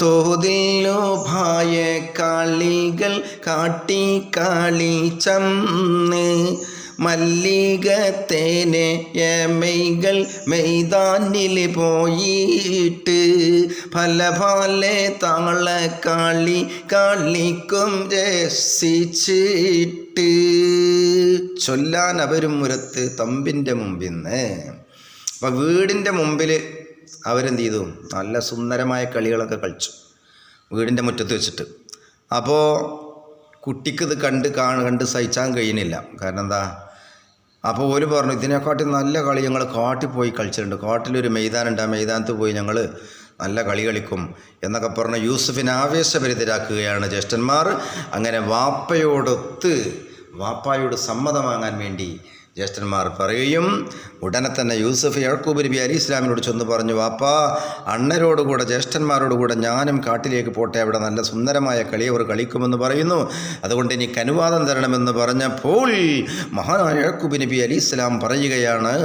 തോതിലോഭായ കളികൾ കാട്ടി കളിച്ചന്ന് മല്ലികത്തേനെ യമൈകൾ മെയ്താനിൽ പോയിട്ട് പല പല താളക്കളി കളിക്കും രസിച്ചിട്ട് ചൊല്ലാൻ അവരും മുരത്ത് തമ്പിൻ്റെ മുമ്പിന്ന്. അപ്പം വീടിൻ്റെ മുമ്പിൽ അവരെന്ത് ചെയ്തു? നല്ല സുന്ദരമായ കളികളൊക്കെ കളിച്ചു വീടിൻ്റെ മുറ്റത്ത് വെച്ചിട്ട്. അപ്പോൾ കുട്ടിക്ക് ഇത് കണ്ട് സഹിച്ചാൻ കഴിയുന്നില്ല. കാരണം എന്താ? അപ്പോൾ ഓര് പറഞ്ഞു, ഇതിനെക്കാട്ടി നല്ല കളി ഞങ്ങൾ കാട്ടിൽ പോയി കളിച്ചിട്ടുണ്ട്, കാട്ടിലൊരു മൈതാനുണ്ട്, ആ മൈതാനത്ത് പോയി ഞങ്ങൾ നല്ല കളി കളിക്കും എന്നൊക്കെ പറഞ്ഞ് യൂസുഫിനെ ആവേശഭരിതരാക്കുകയാണ് ജ്യേഷ്ഠന്മാർ. അങ്ങനെ വാപ്പായോട് സമ്മതം വാങ്ങാൻ വേണ്ടി ജ്യേഷ്ഠന്മാർ പറയുകയും ഉടനെ തന്നെ യൂസുഫ് യാക്കൂബ് നബി അലി ഇസ്ലാമിനോട് ചെന്ന് പറഞ്ഞു, വാപ്പാ, അണ്ണരോടുകൂടെ ജ്യേഷ്ഠന്മാരോടുകൂടെ ഞാനും കാട്ടിലേക്ക് പോട്ടെ, അവിടെ നല്ല സുന്ദരമായ കളി അവർ കളിക്കുമെന്ന് പറയുന്നു, അതുകൊണ്ട് എനിക്ക് അനുവാദം തരണമെന്ന് പറഞ്ഞപ്പോൾ മഹാനായ യാക്കൂബ് നബി അലി ഇസ്ലാം പറയുകയാണ്,